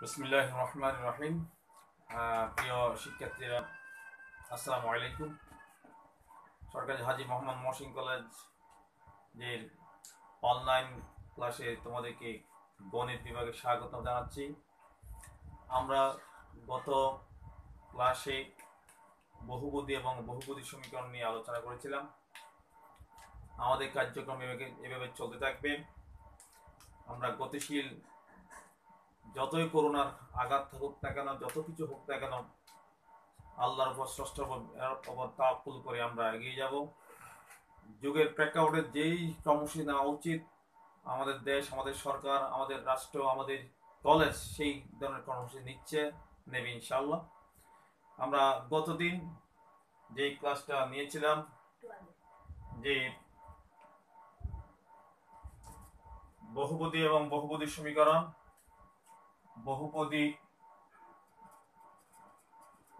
বিসমিল্লাহির রহমানির রহিম। প্রিয় শিক্ষার্থীরা, আসসালামু আলাইকুম। সরকারি হাজী মোহাম্মদ মহসিন কলেজের অনলাইন ক্লাসে তোমাদেরকে গণিত বিভাগে স্বাগত জানাচ্ছি। আমরা গত ক্লাসে বহুপদী এবং বহুপদী সমীকরণ নিয়ে আলোচনা করেছিলাম। আমাদের কার্যক্রম এভাবে চলতে থাকবে। আমরা গতিশীল, যতই করোনার আঘাত থাকুক না কেন, যত কিছু হোক না কেন, আল্লাহর উপর স্রষ্টার উপর তাওয়াক্কুল করে আমরা এগিয়ে যাব। যুগের প্রেক্ষাপটে যেই কর্মসূচি নেওয়া উচিত, আমাদের দেশ, আমাদের সরকার, আমাদের রাষ্ট্র, আমাদের কলেজ সেই ধরনের কর্মসূচি নেবে ইনশাআল্লাহ। আমরা গতদিন যে ক্লাসটা নিয়েছিলাম, যে বহুপদী এবং বহুপদী সমীকরণ, বহুপদী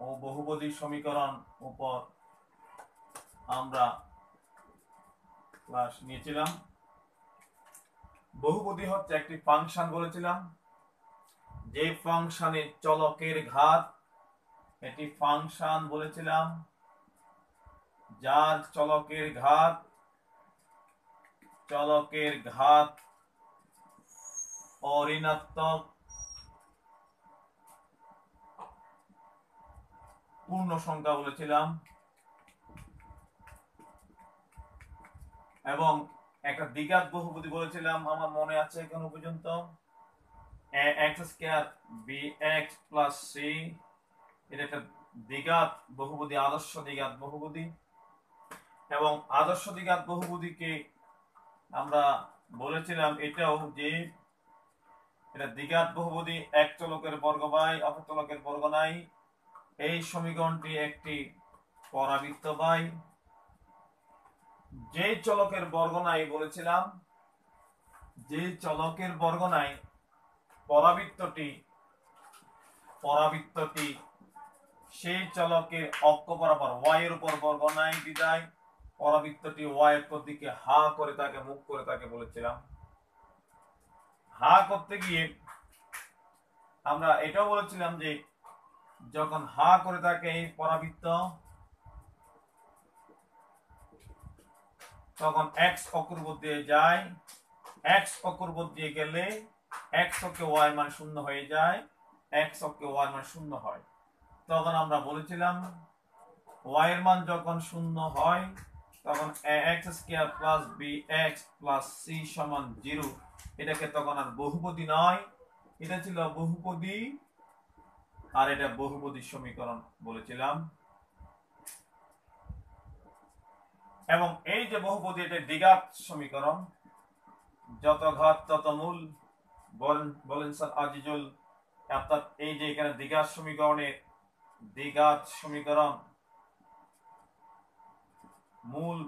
ও বহুপদী সমীকরণ উপর আমরা ক্লাস নিয়েছিলাম। বহুপদী হচ্ছে একটি ফাংশন বলেছিলাম, যে ফাংশনের চলকের ঘাত, এটি ফাংশন বলেছিলাম যার চলকের ঘাত অঋণাত্মক পূর্ণ সংখ্যা বলেছিলাম, এবং একটা দ্বিঘাত বহুপদী বলেছিলাম, আমার মনে আছে এখনো পর্যন্ত, x² bx + c। এটা একটা দ্বিঘাত বহুপদী, আদর্শ দ্বিঘাত বহুপদী। এবং আদর্শ দ্বিঘাত বহুপদীকে আমরা বলেছিলাম এটাও যে এটা দ্বিঘাত বহুপদী, এক চলকের বর্গ বাই অপর চলকের বর্গ নাই। এই সমীকরণটি একটি পরাবৃত্ত বাই। যে চলকের বর্গ নাই বলেছিলাম, যে চলকের বর্গ নাই, পরাবৃত্তটি সেই চলকের অক্ষ বরাবর y এর উপর বর্গ নাই বিদায় পরাবৃত্তটি y অক্ষের দিকে হা করে তাকে মুখ করে তাকে বলেছিলাম। হা করতে গিয়ে আমরা এটাও বলেছিলাম যে যখন হা করে থাকে এই পরাবৃত্ত, তখন x অক্ষর উপর দিয়ে যায়। x অক্ষর উপর দিয়ে গেলে x অক্ষে y মান 0 হয়ে যায়, x অক্ষে y মান 0 হয়। তখন আমরা বলেছিলাম y এর মান যখন 0 হয় তখন x² + bx + c = 0। এটাকে তখন আর বহুপদী নয়, এটা ছিল বহুপদী, আর এটা বহুপদী সমীকরণ বলেছিলাম। এবং এই যে বহুপদী, এটা দ্বিঘাত সমীকরণ, যত ঘাত তত মূল বলেন স্যার আজিজুল। অর্থাৎ এই যে এখানে দ্বিঘাত সমীকরণ মূল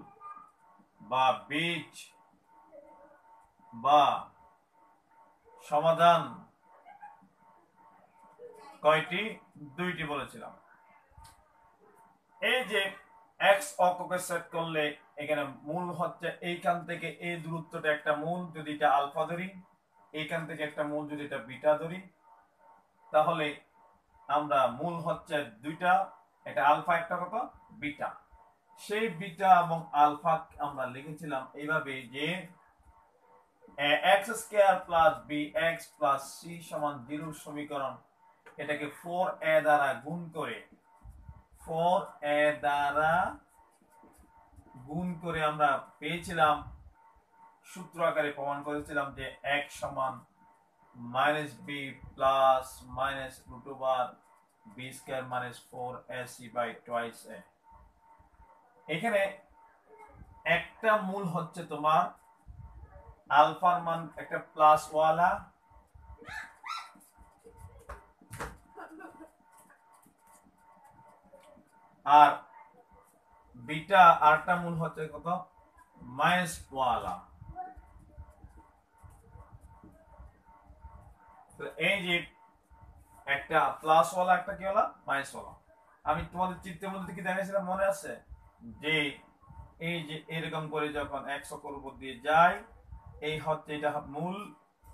বা বীজ বা সমাধান কয়টি? দুইটি বলেছিলাম। এই যে x অক্ষকে সেট করলে এখানে মূল হচ্ছে এইখান থেকে এই দূরত্বটা একটা মূল, যদি এটা আলফা ধরি, এইখান থেকে একটা মূল যদি এটা বিটা ধরি, তাহলে আমরা মূল হচ্ছে দুইটা, এটা আলফা একটা কত বিটা। সেই বিটা এবং আলফা আমরা লিখেছিলাম এইভাবে যে x² + bx + c = 0 সমীকরণ। এটাকে 4a দ্বারা গুণ করে আমরা পেয়েছিলাম, সূত্র আকারে প্রমাণ করেছিলাম যে x = -b + -√b² - 4ac/2a। এখানে একটা মূল হচ্ছে তোমার আলফার মান একটা প্লাস ওয়ালা, আর বিটা আরটা মূল হচ্ছে কত মাইনাস ওয়ালা। তো এই যে একটা প্লাস ওয়ালা, একটা কি ওয়ালা মাইনাস ওয়ালা। আমি তোমাদের চিত্রের মধ্যে কি দেখাইছিলাম মনে আছে, যে এই যে এরকম করে যখন x অক্ষর উপর দিয়ে যায়, এই হচ্ছে এটা মূল,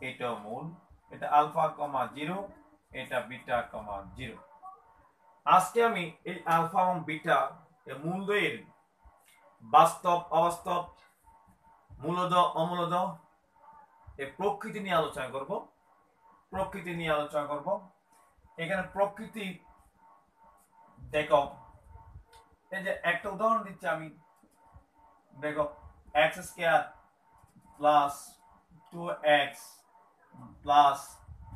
এটাও মূল, এটা আলফা কমা 0, এটা বিটা কমা 0। আজকে আমি এই আলফা এবং বিটা এর মূলদ্বয়ের বাস্তব অবাস্তব মূলদ অমূলদ এই প্রকৃতি নিয়ে আলোচনা করব। এখানে প্রকৃতি দেখো, এই যে একটা উদাহরণ দিচ্ছি আমি, দেখো x square plus 2x plus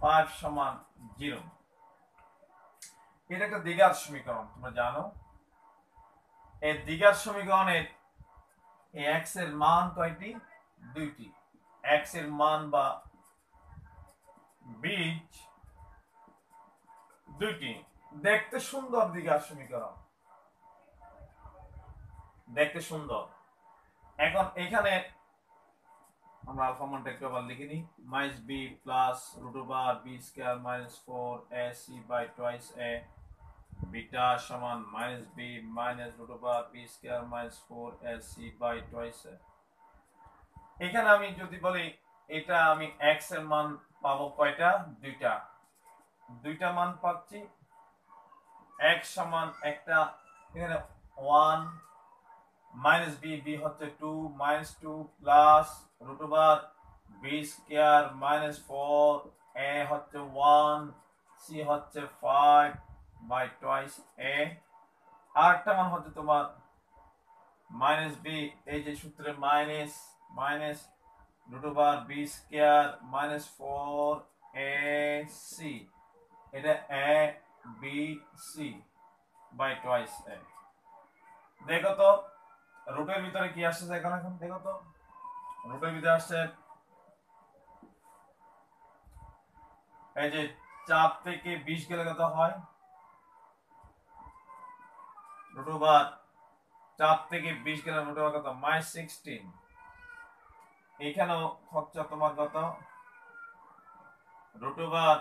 5 সমান 0। এটা একটা দ্বিঘাত সমীকরণ, তোমরা জানো। এই দ্বিঘাত সমীকরণের x এর মান কয়টি? দুইটি। x এর মান বা বীজ দুইটি। দেখতে সুন্দর দ্বিঘাত সমীকরণ, দেখতে সুন্দর। এখন এখানে আমরা আলফা মানটা একটু আবার লিখে নিই, minus b plus root over B square minus 4ac by twice a beta সমান minus b minus root over B square minus 4ac by twice a। এখানে আমি যদি বলি এটা আমি x এর মান পাবো কয়টা? দুইটা মান পাচ্ছি। x সমান একটা, এখানে 1 মাইনাস বি, বি হচ্ছে 2 minus 2 plus root over B square minus 4 a হচ্ছে 1 c হচ্ছে 5 বাই টুয়াইস a। আরেকটা মান হচ্ছে তোমার মাইনাস বি, এই যে সূত্রে minus minus root over B square minus 4 ac, এটা a b c by twice a। দেখো তো রুটের ভিতরে কি আসছে এখন? দেখো তো রুটের ভিতরে আসছে এই যে 4 থেকে 20 গেলে কত হয়? রুট ওভার 4 থেকে 20 গেলে রুট ওভার কত? -16। এখানেও হচ্ছে তোমার কত? Root over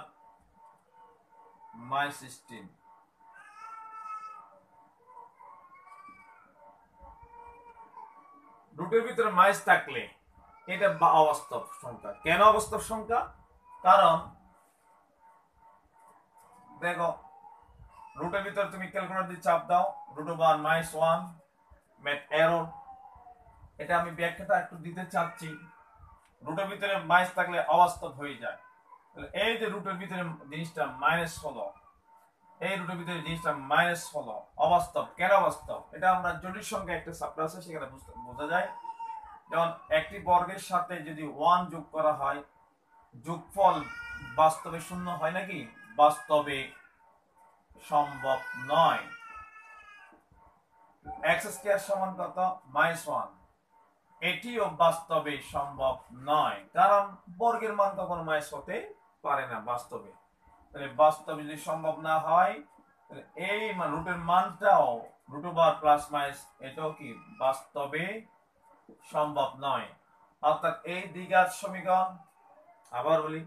-16। রুটের ভিতরে মাইস থাকলে এটা অবাস্তব সংখ্যা। কেন অবাস্তব সংখ্যা? কারণ দেখো রুটের ভিতরে তুমি ক্যালকুলেটর দিয়ে চাপ দাও, রুট ওভার -1 মেট এরর। এটা আমি ব্যাখ্যাটা একটু দিতে চাচ্ছি। রুটের ভিতরে মাইস থাকলে অবাস্তব হয়ে যায়। এই যে রুটের ভিতরে জিনিসটা মাইনাস হলো, এই রুটের ভিতরে জিনিসটা মাইনাস হলো, অবাস্তব। কেন অবাস্তব? এটা আমরা জটিল সংখ্যা একটা চ্যাপ্টার আছে সেখানে বোঝা যায়। যেমন একটি বর্গের সাথে যদি 1 যোগ করা হয়, যোগফল বাস্তবে শূন্য হয় নাকি? বাস্তবে সম্ভব নয়। x স্কয়ার সমান কত? -1। এটিও বাস্তবে সম্ভব নয়, কারণ বর্গের মান কখনো মাইনাস হতে পারে না বাস্তবে। তাহলে বাস্তবে যদি সম্ভব না হয়, তাহলে এই রুটের মানটাও রুট ওভার প্লাস মাইনাস, এটাও কি বাস্তবে সম্ভব নয়। অর্থাৎ এই দ্বিঘাত সমীকরণ, আবার বলি,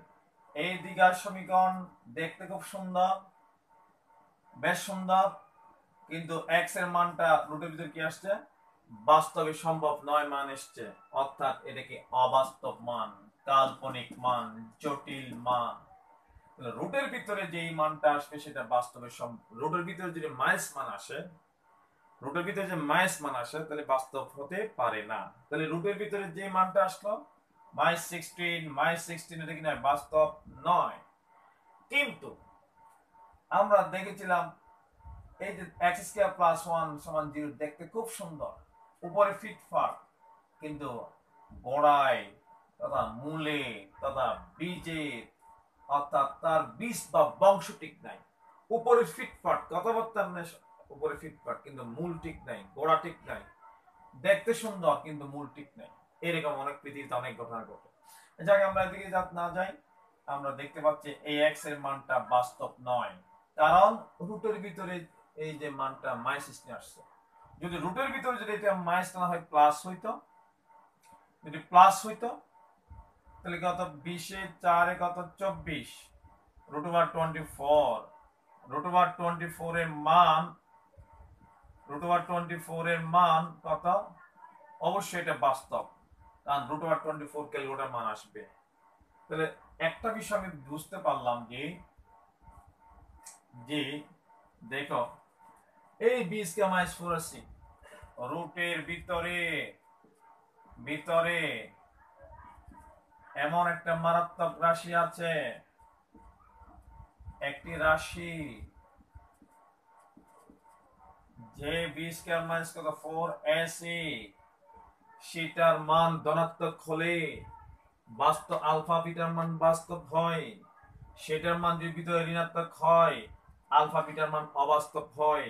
এই দ্বিঘাত সমীকরণ দেখতে খুব সুন্দর, বেশ সুন্দর, কিন্তু x এর মানটা রুটের ভিতরে কি আসছে? বাস্তবে সম্ভব নয় মান এসছে। অর্থাৎ এটা কি অবাস্তব মান, কাল্পনিক মান, জটিল মান। রুটের ভিতরে যে মানটা আসবে সেটা বাস্তবে রুটের ভিতরে যদি মাইনাস মান আসে, রুটের ভিতরে যে মাইনাস মান আসে তাহলে বাস্তব হতে পারে না। তাহলে রুটের ভিতরে যে মানটা আসলো -16 এটা কিনা বাস্তব নয়। কিন্তু আমরা দেখেছিলাম এই যে x স্কয়ার প্লাস 1 সমান 0 দেখতে খুব সুন্দর, উপরে ফিটফাট, কিন্তু গোড়ায় তথা মূলে তথা বীজে অর্থাৎ তার বীজ বা বংশ ঠিক নাই। উপরে ফিটফাট, কথাবার্তা উপরে ফিটফাট, কিন্তু মূল ঠিক নাই, গোড়া ঠিক নাই। দেখতে সুন্দর কিন্তু মূল ঠিক নাই। এরকম অনেক পৃথিবীতে অনেক ঘটনা ঘটে। যাকে আমরা এদিকে না যাই, আমরা দেখতে পাচ্ছি এই x এর মানটা বাস্তব নয়, কারণ রুটের ভিতরে এই যে মানটা -16 আসছে। যদি রুটের ভিতরে যদি এটা মাইনাস না হয় প্লাস হইতো, যদি প্লাস হইতো তাহলে কত? 20 এ 4 এ কত? 24 রুট ওভার 24। রুট ওভার 24 এর মান, রুট ওভার 24 এর মান কত? অবশ্যই এটা বাস্তব, কারণ রুট ওভার 24 ক্যালকুলেটর মান আসবে। তাহলে একটা বিষয় আমি বুঝতে পারলাম যে জি দেখো, এই বি²-4ac রুটের ভিতরে ভিতরে এমন একটা মারাত্মক রাশি আছে, একটি রাশি যে বি²-4ac সেটার মান ধনাত্মক হলে বাস্তব আলফা বিটার মান বাস্তব হয়, সেটার মান যদি ভিতরে ঋণাত্মক হয় আলফা বিটার মান অবাস্তব হয়।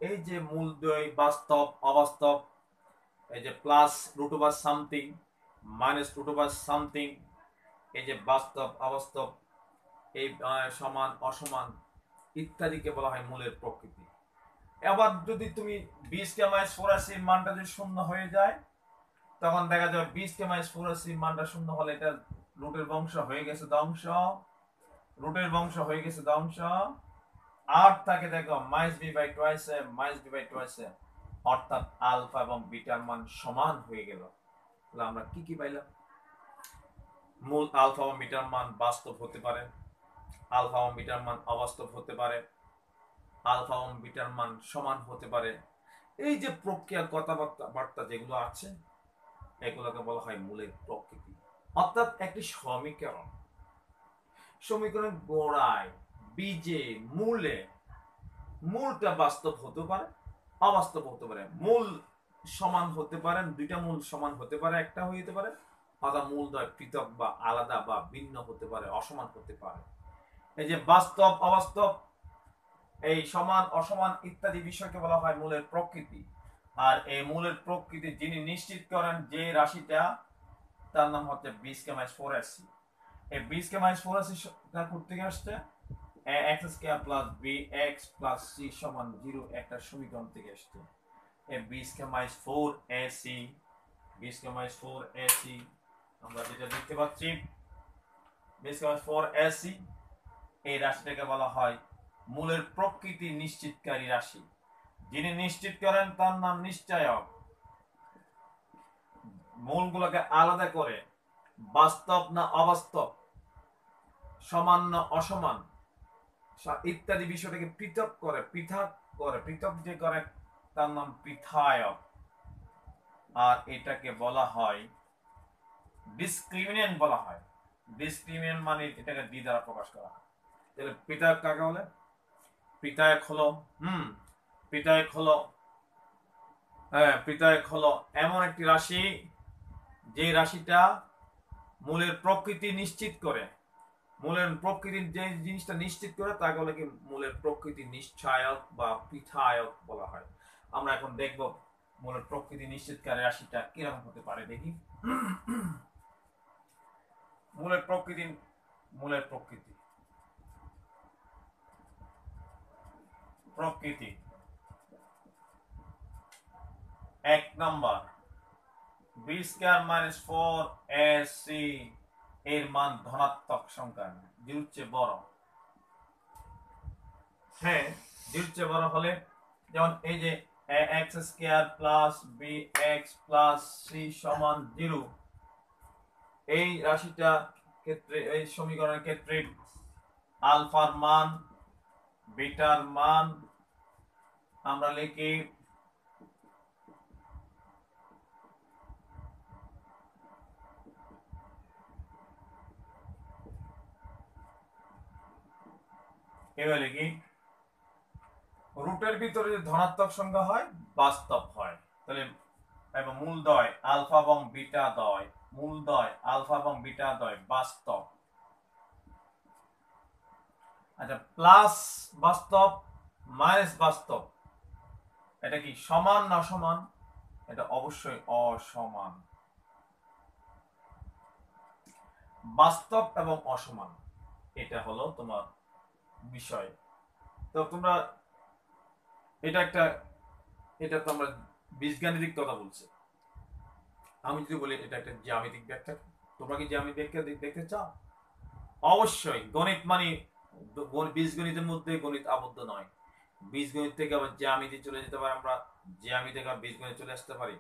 এই যে মূলদ্বয় বাস্তব অবাস্তব, এই যে plus root over something minus root over something, এই যে বাস্তব অবাস্তব, এই সমান অসমান ইত্যাদিকে বলা হয় মূলের প্রকৃতি। এবার যদি তুমি বি²-4ac মানটা যদি শূন্য হয়ে যায়, তখন দেখা যাবে বি²-4ac মানটা শূন্য হলে এটা রুটের বংশ হয়ে গেছে ধ্বংস, রুটের বংশ হয়ে গেছে ধ্বংস। আর থাকে দেখো -b/2ac অর্থাৎ আলফা এবং বিটার মান সমান হয়ে গেল। তাহলে আমরা কি কি পাইলাম? মূল আলফা এবং বিটার মান বাস্তব হতে পারে, আলফা এবং বিটার মান অবাস্তব হতে পারে, আলফা এবং বিটার মান সমান হতে পারে। এই যে প্রক্রিয়া কথাবার্তা যেগুলো আছে এগুলোকে বলা হয় মূলের প্রকৃতি। অর্থাৎ একটি সমীকরণের গোড়ায় বীজে মূলে মূলটা বাস্তব হতে পারে অবাস্তব হতে পারে, মূল সমান হতে পারে, দুইটা মূল সমান হতে পারে, একটা হইতে পারে, অথবা মূলদ্বয় পৃথক বা আলাদা বা ভিন্ন হতে পারে, অসমান হতে পারে। এই যে বাস্তব অবাস্তব, এই সমান অসমান ইত্যাদি বিষয়কে বলা হয় মূলের প্রকৃতি। আর এই মূলের প্রকৃতি যিনি নিশ্চিত করেন যে রাশিটা, তার নাম হচ্ছে বি²-4ac। এই বি²-4ac করতে আসছে x² + bx + c = 0 একটা সমীকরণ থেকে আসছে। এই বি²-4ac আমরা যেটা দেখতে পাচ্ছি, বি²-4ac এই রাশিটাকে বলা হয় মূলের প্রকৃতি নিশ্চিতকারী রাশি। যিনি নিশ্চিত করেন তার নাম নিশ্চয়ক। মূলগুলোকে আলাদা করে বাস্তব না অবাস্তব, সমান না অসমান ইত্যাদি বিষয়টাকে পৃথক যে করে তার নাম পৃথায়ক। আর এটাকে বলা হয় ডিসক্রিমিনেন্ট বলা হয়। ডিসক্রিমিনেন্ট মানে এটাকে ডি দ্বারা প্রকাশ করা হয়। তাহলে পৃথক কাকে বলে? পৃথক হলো পৃথক হলো এমন একটি রাশি যে রাশিটা মূলের প্রকৃতি নিশ্চিত করে, মূলের প্রকৃতির যে জিনিসটা নিশ্চিত করে তাকে বলে কি মূলের প্রকৃতি নিশ্চয়ক বা পৃথায়ক বলা হয়। আমরা এখন দেখব মূলের প্রকৃতি নিশ্চিতকারী রাশিটা কিরকম হতে পারে। দেখি মূলের প্রকৃতি প্রকৃতি 1 নম্বর b²-4ac এর মান ধনাত্মক সংখ্যা, 0 চেয়ে বড়। হ্যাঁ, 0 চেয়ে বড় হলে যেমন এই যে x² + bx + c = 0, এই রাশিটা ক্ষেত্রে এই সমীকরণের ক্ষেত্রে আলফার মান বিটার মান আমরা লিখি এবার লিখি রুটের ভিতরে যদি ধনাত্মক সংখ্যা হয় বাস্তব হয়, তাহলে এবং মূলদ্বয় আলফা এবং বিটা দ্বয়, মূলদ্বয় আলফা এবং বিটা দ্বয় বাস্তব। আচ্ছা, প্লাস বাস্তব মাইনাস বাস্তব এটা কি সমান না অসমান? এটা অবশ্যই অসমান। বাস্তব এবং অসমান এটা হলো তোমার বিষয়। তো তোমরা এটা তো আমরা বীজগাণিতিক কথা বলছি। আমি যদি বলি এটা একটা জ্যামিতিক ব্যাখ্যা, তোমরা কি জ্যামিতিক ব্যাখ্যা দেখতে চাও? অবশ্যই। গণিত মানে বীজগণিতের মধ্যে গণিত আবদ্ধ নয়। বীজগণিত থেকে আবার জ্যামিতি চলে যেতে পারে, আমরা জ্যামিতি থেকে বীজগণিত চলে আসতে পারি।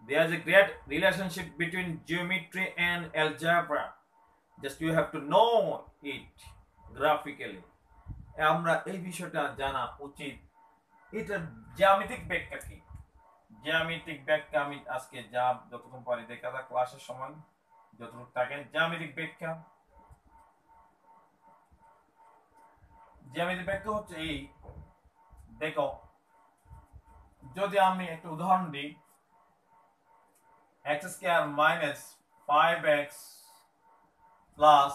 There is a great relationship between geometry and algebra. Just you have to know it graphically. আমরা এই বিষয়টা জানা উচিত। এটার জ্যামিতিক ব্যাখ্যা কি? জ্যামিতিক ব্যাখ্যা আমি আজকে যা যতক্ষণ পারি দেখা যাক ক্লাসের সময় যতটুকু থাকে। জ্যামিতিক ব্যাখ্যা হচ্ছে এই, দেখো যদি আমি একটা উদাহরণ দিই, x square minus 5x plus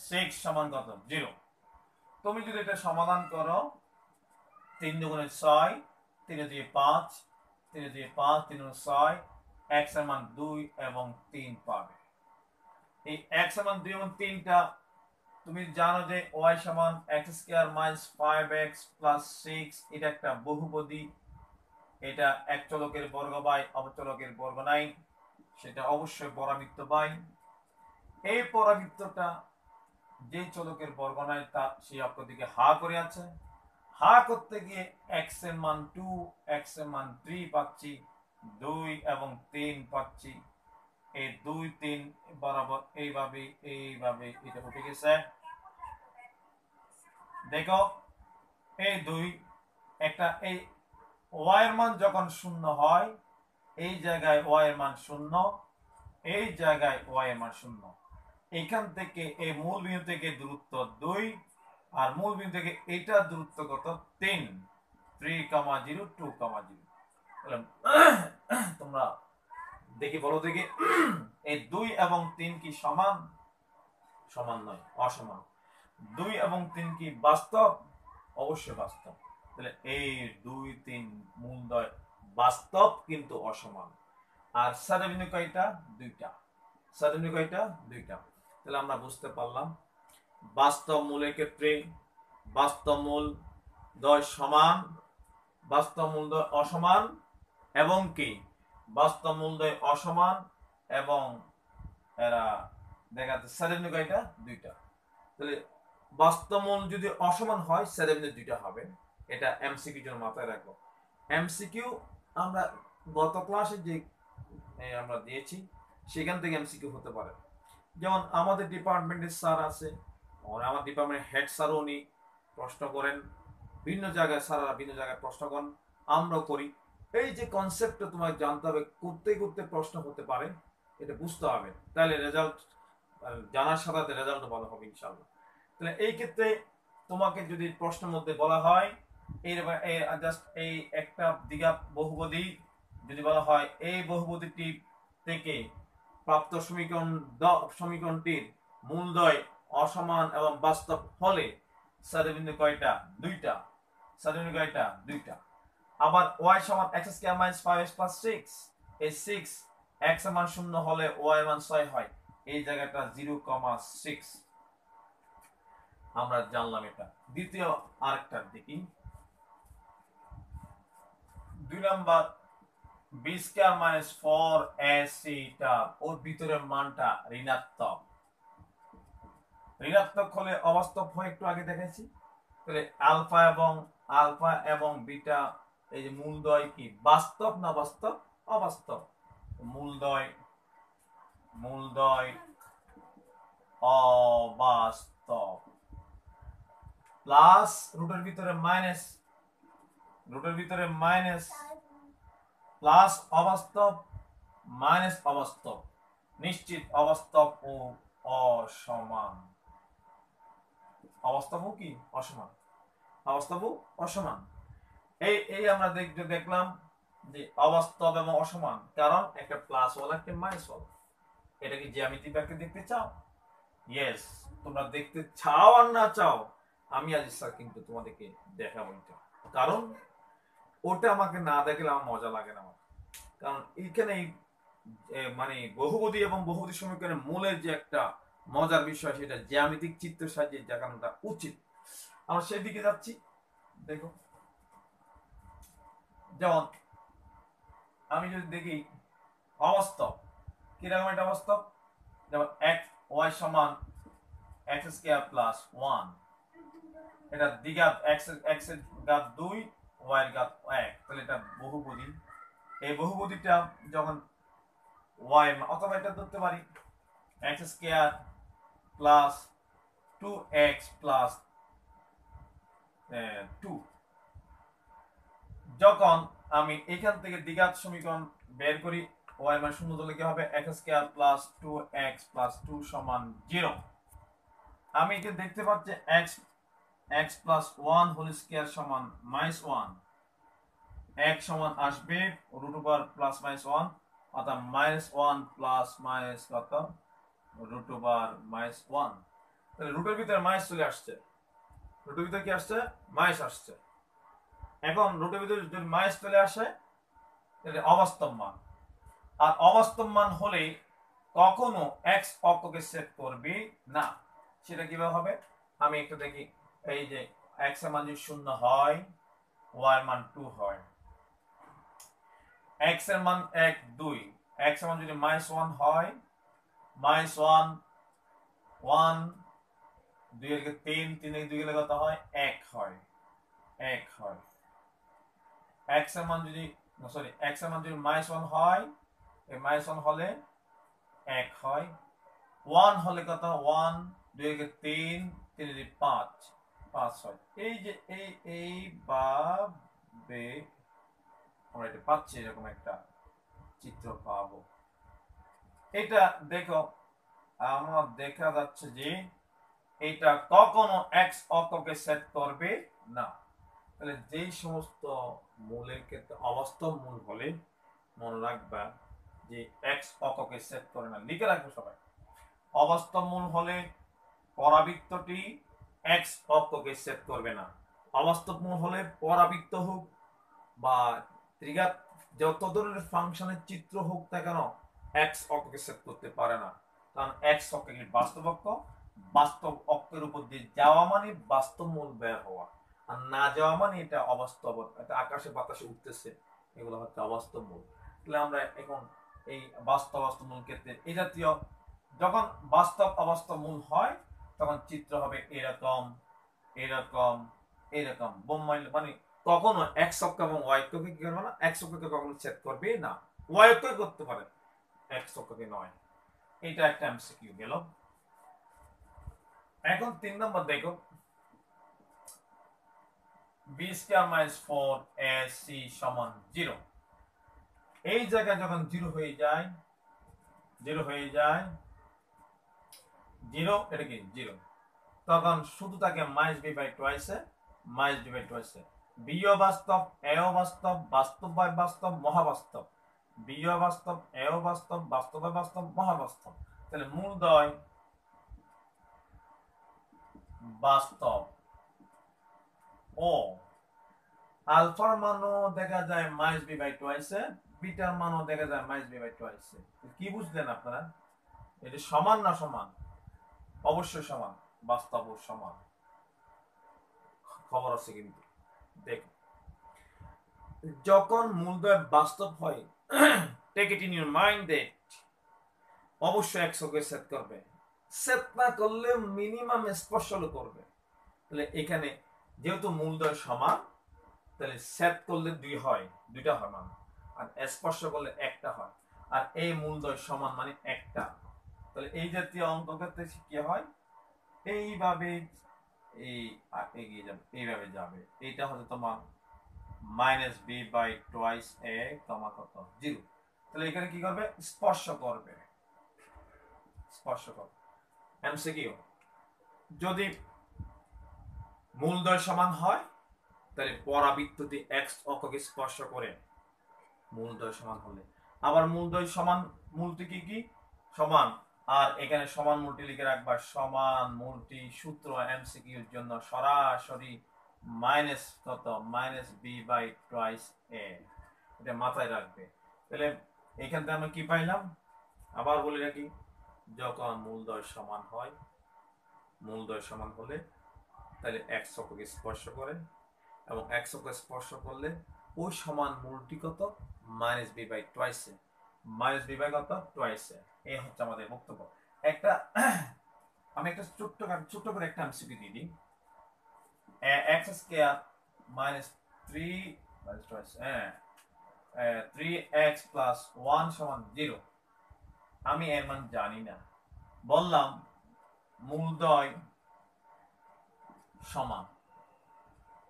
6 সমান কত? 0। তুমি যদি এটা সমাধান করো, 3 দুগুণে 6, 3 দিয়ে 5, 3 দিয়ে 5, 3 গুণে 6, x এর মান 2 এবং 3 পাবে। এই x এর মান 2 এবং 3টা তুমি জানো যে y সমান x square minus 5x plus 6, এটা একটা বহুপদী। এটা এক চলকের বর্গ বাই অপচলকের বর্গ নাই, সেটা অবশ্যই পরাবৃত্ত বাই। এই পরাবৃত্তটা যে চলকের বর্গ নাই তা সেই অক্ষ দিকে হা করে আছে। হা করতে গিয়ে x এর মান 2, x এর মান 3 পাচ্ছি, 2 এবং 3 পাচ্ছি। এই 2 3 বরাবর এইভাবে এটা উঠে গেছে। দেখো এই 2 একটা, এই y এর মান যখন 0 হয় এই জায়গায় y এর মান 0, এই জায়গায় y এর মান 0। এখান থেকে এই মূল বিন্দু থেকে দূরত্ব 2 আর মূল বিন্দু থেকে এটা দূরত্ব কত? 3, 3,0, 2,0। তোমরা দেখি বলো দেখি, এই 2 এবং 3 কি সমান? সমান নয়, অসমান। 2 এবং 3 কি বাস্তব? অবশ্যই বাস্তব। তাহলে এই 2 3 মূলদ্বয় বাস্তব কিন্তু অসমান। আর সাদবিন্দু কয়টা? দুইটা। সাদবিন্দু কয়টা? দুইটা। তাহলে আমরা বুঝতে পারলাম বাস্তব মূলের ক্ষেত্রে বাস্তব মূল দ্বয় সমান, বাস্তব মূল দ্বয় অসমান, এবং কি বাস্তব মূল দ্বয় অসমান এবং এরা দেখা যাচ্ছে সাদবিন্দু কয়টা? দুইটা। তাহলে বাস্তব মূল যদি অসমান হয় সাদবিন্দু দুইটা হবে। এটা এমসিকিউ জন্য মাথায় রাখবো। এমসিকিউ আমরা গত ক্লাসে যে আমরা দিয়েছি সেখান থেকে এমসিকিউ হতে পারে। যেমন আমাদের ডিপার্টমেন্টের স্যার আছে, আমার ডিপার্টমেন্টের হেড স্যারও উনি প্রশ্ন করেন, ভিন্ন জায়গায় স্যাররা ভিন্ন জায়গায় প্রশ্ন করেন, আমরা করি। এই যে কনসেপ্টটা তোমাকে জানতে হবে, করতে করতে প্রশ্ন হতে পারে, এটা বুঝতে হবে, তাহলে রেজাল্ট জানার সাথে রেজাল্ট ভালো হবে ইনশাআল্লাহ। তাহলে এই ক্ষেত্রে তোমাকে যদি প্রশ্নের মধ্যে বলা হয় জাস্ট এই একটা দ্বিঘাত বহুপদী যদি বলা হয়, এই বহুপদীটি থেকে প্রাপ্ত সমীকরণটির মূলদ্বয় অসমান এবং বাস্তব হলে সাদবিন্দু কয়টা? দুইটা। সাদবিন্দু কয়টা? দুইটা। আবার y সমান x square minus 5x plus 6, এই 6 x এর মান 0 হলে y এর মান 6 হয়, এই জায়গাটা 0,6 আমরা জানলাম। এটা দ্বিতীয় আরেকটা দেখি, 2 number b square minus 4ac টা ওর ভিতরের মানটা ঋণাত্মক। ঋণাত্মক হলে অবাস্তব হয়, একটু আগে দেখাইছি। তাহলে আলফা এবং বিটা এই যে মূলদ্বয় কি বাস্তব না বাস্তব? অবাস্তব। মূলদ্বয় অবাস্তব প্লাস রুটের ভিতরে মাইনাস প্লাস অবাস্তব মাইনাস অবাস্তব, নিশ্চিত অবাস্তব ও অসমান। অবাস্তব কি? অসমান। অবাস্তব অসমান। এই আমরা দেখলাম যে অবাস্তব এবং অসমান, কারণ একটা প্লাস ওয়ালা একটা মাইনাস ওয়ালা। এটা কি জ্যামিতিক ব্যাখ্যা দেখতে চাও? ইয়েস, তোমরা দেখতে চাও আর না চাও, আমি আজ স্যার কিন্তু তোমাদেরকে দেখাবো এটা, কারণ ওটা আমাকে না দেখলে আমার মজা লাগে না। কারণ এইখানে মানে বহুপদী এবং বহুপদী সমীকরণের মূলের যে একটা মজার বিষয়, সেটা জ্যামিতিক চিত্র সাজিয়ে দেখানোটা উচিত। আমরা সেই দিকে যাচ্ছি। দেখো, যেমন আমি যদি দেখি অবাস্তব, কিরকম একটা অবাস্তব, যেমন y সমান x স্কয়ার প্লাস 1, এটা দ্বিঘাত x এর ঘাত 2, y এর ঘাত 1, তাহলে এটা বহুপদী। এই বহুপদীটা যখন y, অথবা এটা ধরতে পারি x square plus 2x plus 2। যখন আমি এখান থেকে দ্বিঘাত সমীকরণ বের করি, y মান 0 হলে কি হবে, x square plus 2x plus 2 সমান 0। আমি এটা দেখতে পাচ্ছি x প্লাস 1 হোল স্কয়ার সমান -1, x সমান আসবে রুট ওভার প্লাস -1, অর্থাৎ -1 প্লাস মাইনাস কত, রুট ওভার -1। তাহলে রুটের ভিতরে মাইনাস চলে আসছে, রুটের ভিতরে কি আসছে, মাইনাস আসছে। এখন রুটের ভিতরে যদি মাইনাস চলে আসে তাহলে অবাস্তব মান, আর অবাস্তব মান হলে কখনো x অক্ষকে সেট করবে না। সেটা কিভাবে হবে, আমি একটু দেখি। এই যে x এর মান যদি 0 হয়, y এর মান 2 হয়, x এর মান 1 2, x এর মান যদি -1 হয়, -1 1, 2 এর 3, 3 এর 2 গেলে কত হয়, 1 হয়, 1 হয়। x এর মান যদি সরি x এর মান যদি -1 হয়, এই -1 হলে 1 হয়, 1 হলে কত, 1, 2 এর 3, 3 এর 5, 5 হয়। এই যে এইভাবে আমরা এটা পাচ্ছি, এরকম একটা চিত্র পাবো। এটা দেখো, আমার দেখা যাচ্ছে যে এটা কখনো x অক্ষকে সেট করবে না। তাহলে যেই সমস্ত মূলের ক্ষেত্রে অবাস্তব মূল হলে মনে রাখবা যে x অক্ষকে সেট করে না। লিখে রাখবো সবাই, অবাস্তব মূল হলে পরাবৃত্তটি x অক্ষকে সেট করবে না। অবাস্তব মূল হলে পরাবৃত্ত হোক বা ত্রিঘাত যত ধরনের ফাংশনের চিত্র হোক না কেন, x অক্ষকে সেট করতে পারে না। কারণ x অক্ষ কি বাস্তব অক্ষ, বাস্তব অক্ষের উপর দিয়ে যাওয়া মানে বাস্তব মূল বের হওয়া, আর না যাওয়া মানে এটা অবাস্তব, এটা আকাশে বাতাসে উঠতেছে, এগুলো হচ্ছে অবাস্তব মূল। তাহলে আমরা এখন এই বাস্তব অবাস্তব মূল ক্ষেত্রে এই জাতীয় যখন বাস্তব অবাস্তব মূল হয় তখন চিত্র হবে এরকম এরকম এরকম। মানে কখনো x অক্ষ এবং y অক্ষকে কি করবে না, x অক্ষকে কখনো ছেদ করবে না, y অক্ষকে করতে পারে, x অক্ষকে নয়। এটা একটা এমসিকিউ গেল। এখন 3 নম্বর দেখো, b স্কয়ার মাইনাস 4ac সমান 0। এই জায়গায় যখন 0 হয়ে যায়, 0 হয়ে যায়, 0 এটা কি 0, তখন শুধু থাকে মাইনাস b বাই টুয়াইসে, মাইনাস b বাই টুয়াইসে। বি ও বাস্তব, এ ও বাস্তব, বাস্তব বাই বাস্তব, মহাবাস্তব। বি ও বাস্তব, এ ও বাস্তব, বাস্তব বাই বাস্তব, মহাবাস্তব। তাহলে মূলদ্বয় বাস্তব ও আলফার মানও দেখা যায় মাইনাস বি বাই টুয়াইসে, বিটার মানও দেখা যায় মাইনাস বি বাই টুয়াইসে। কি বুঝলেন আপনারা, এটা সমান না সমান? অবশ্যই সমান, বাস্তব ও সমান। খবর আছে কিন্তু দেখো, যখন মূলদ্বয় বাস্তব হয়, take it in your mind that অবশ্যই x অক্ষকে সেট করবে, সেট না করলে মিনিমাম স্পর্শ করবে। তাহলে এখানে যেহেতু মূলদ্বয় সমান, তাহলে সেট করলে 2 হয়, 2টা হয় মান, আর স্পর্শ করলে একটা হয়, আর এই মূলদ্বয় সমান মানে একটা। তাহলে এই জাতীয় অঙ্ক ক্ষেত্রে কি হয়, এইভাবে এই এগিয়ে যাবে, এইভাবে যাবে। এইটা হচ্ছে তোমার মাইনাস বি বাই টুয়াইস এ কমা কত 0। তাহলে এখানে কি করবে, স্পর্শ করবে, স্পর্শ করবে। এমসিকিউ, যদি মূলদ্বয় সমান হয় তাহলে পরাবৃত্তটি x অক্ষকে স্পর্শ করে, মূলদ্বয় সমান হলে। আবার মূলদ্বয় সমান মূলটি কি কি সমান, আর এখানে সমান মূলটি লিখে রাখবা, সমান মূলটি সূত্র এমসিকিউর জন্য সরাসরি মাইনাস কত, মাইনাস বি বাই টুয়াইস এ, এটা মাথায় রাখবে। তাহলে এখান থেকে আমরা কি পাইলাম, আবার বলে রাখি, যখন মূলদ্বয় সমান হয়, মূলদ্বয় সমান হলে তাহলে x অক্ষকে স্পর্শ করে, এবং x অক্ষকে স্পর্শ করলে ওই সমান মূলটি কত, মাইনাস বি বাই টুয়াইসে, মাইনাস বি বাই কত টুয়াইসে। এই হচ্ছে আমাদের বক্তব্য। একটা আমি একটা ছোট্ট করে একটা এমসিকিউ দিয়ে দিই। x square minus 3 minus twice 3x plus 1 সমান 0। আমি এর মান জানি না, বললাম মূলদ্বয় সমান।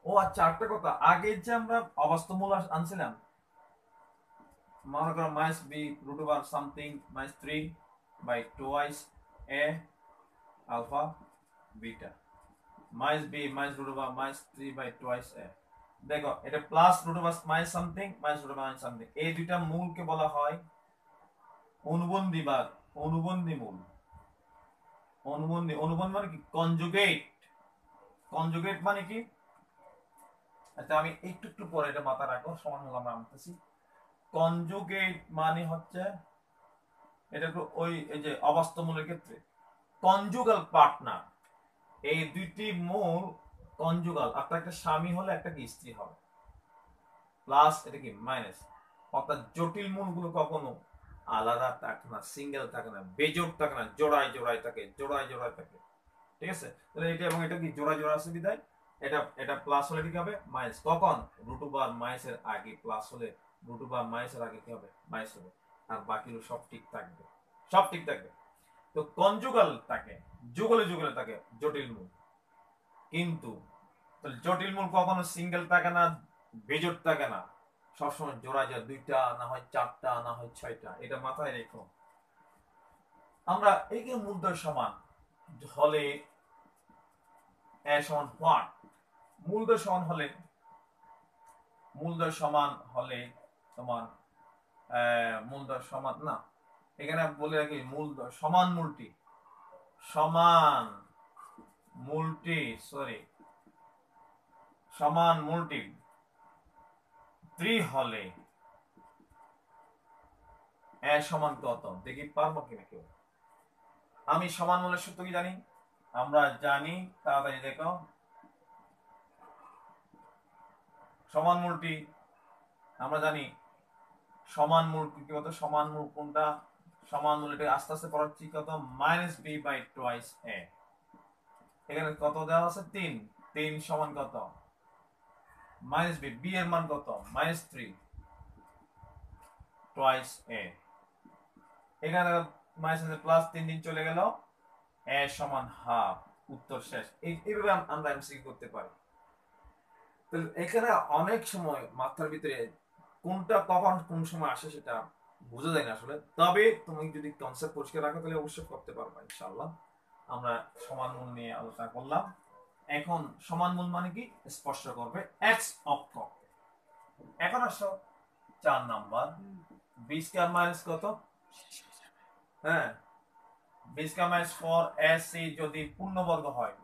ও আচ্ছা, একটা কথা, আগে যে আমরা অবাস্তব মূল আনছিলাম, মনে করো minus b root over something minus 3 by twice a alpha beta minus b minus root over minus 3 by twice a. দেখো এটা plus root over minus something minus root over minus something, এই দুইটা মূলকে বলা হয় অনুবন্ধী বা অনুবন্ধী মূল। অনুবন্ধী, অনুবন্ধী মানে কি? কনজুগেট। কনজুগেট মানে কি? আচ্ছা আমি একটু একটু পরে এটা মাথা রাখো, সমান মূল আমরা আনতেছি। কনজুগেট মানে হচ্ছে এটা ওই এই যে অবাস্তব মূলের ক্ষেত্রে কনজুগাল পার্টনার, এই দুইটি মূল কনজুগাল, অর্থাৎ একটা স্বামী হলে একটা কি স্ত্রী হবে, প্লাস এটা কি মাইনাস। অর্থাৎ জটিল মূলগুলো কখনো আলাদা থাকে না, সিঙ্গেল থাকে না, বেজোড় থাকে না, জোড়ায় জোড়ায় থাকে, জোড়ায় জোড়ায় থাকে। ঠিক আছে, তাহলে এটা এবং এটা কি জোড়া জোড়া আছে বিদায় এটা এটা প্লাস হলে কি হবে মাইনাস। কখন? রুট ওভার মাইনাসের আগে প্লাস হলে রুট ওভার মাইনাসের আগে কি হবে মাইনাস হবে, আর বাকিগুলো সব ঠিক থাকবে, সব ঠিক থাকবে। তো কনজুগাল থাকে, যুগলে যুগলে থাকে জটিল মূল, কিন্তু জটিল মূল কখনো সিঙ্গেল থাকে না, বেজোড় থাকে না, সবসময় জোড়া জোড়া, দুইটা না হয় চারটা না হয় ছয়টা, এটা মাথায় রেখো। আমরা এই যে মূলদ্বয় সমান হলে এ সমান হোয়াট, মূলদ্বয় সমান হলে, মূলদ্বয় সমান হলে তোমার মূলদ্বয় সমান না, এখানে বলে রাখি মূলদ্বয় সমান মূলটি, সমান মূলটি সরি সমান মূলটি 3 হলে এ সমান কত? দেখি পারবো কিনা কেউ। আমি সমান মূলের সূত্র কি জানি? আমরা জানি, তাড়াতাড়ি দেখো, সমান মূলটি আমরা জানি, সমান মূল কি কত? সমান মূল কোনটা? সমান মূল এটা আস্তে আস্তে পড়াচ্ছি, কত? মাইনাস বি বাই টুয়াইস এ। এখানে কত দেওয়া আছে? 3। 3 সমান কত? মাইনাস বি, বি এর মান কত? মাইনাস 3 টুয়াইস এ। এখানে মাইনাস প্লাস 3 দিন চলে গেল, এ সমান হাফ, উত্তর শেষ। এইভাবে আমরা এমসিকিউ করতে পারি। এখানে অনেক সময় মাথার ভিতরে কোনটা কখন কোন সময় আসে সেটা বোঝা যায় না আসলে, তবে তুমি যদি কনসেপ্ট পরিষ্কার রাখো তাহলে অবশ্যই করতে পারবে ইনশাআল্লাহ। আমরা সমান মূল নিয়ে আলোচনা করলাম, এখন সমান মূল মানে কি স্পষ্ট করবে এক্স অক্ষ। এখন আসো 4 নাম্বার, বি স্কয়ার মাইনাস কত? হ্যাঁ, বি স্কয়ার মাইনাস 4ac যদি পূর্ণবর্গ হয়,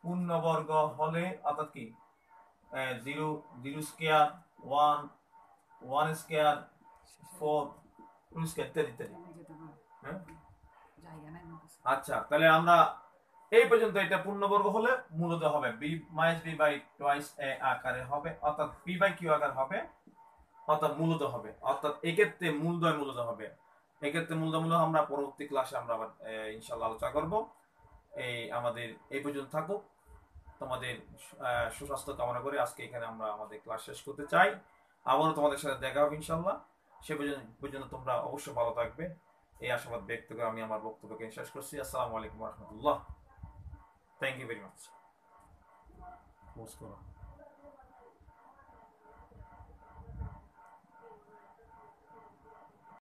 পূর্ণবর্গ হলে অর্থাৎ কি 0 0 স্কয়ার 1 1 স্কয়ার 4 2 স্কয়ার ইত্যাদি ইত্যাদি। হ্যাঁ, আচ্ছা তাহলে আমরা এই পর্যন্ত, এটা পূর্ণবর্গ হলে মূলত হবে b minus b by twice a আকারে হবে, অর্থাৎ পি বাই কিউ আকার হবে, অর্থাৎ মূলত হবে, অর্থাৎ এক্ষেত্রে মূলদ্বয় মূলত হবে। এক্ষেত্রে মূলদ্বয় আমরা পরবর্তী ক্লাসে আমরা আবার ইনশাআল্লাহ আলোচনা করব। এই আমাদের এই পর্যন্ত থাকুক, তোমাদের সুস্বাস্থ্য কামনা করে আজকে এখানে আমরা আমাদের ক্লাস শেষ করতে চাই। আবারও তোমাদের সাথে দেখা হবে ইনশাআল্লাহ। সে পর্যন্ত তোমরা অবশ্যই ভালো থাকবে, এই আশাবাদ ব্যক্ত করে আমি আমার বক্তব্যকে শেষ করছি। আসসালামু আলাইকুম ওয়া রাহমাতুল্লাহ। Thank you very much.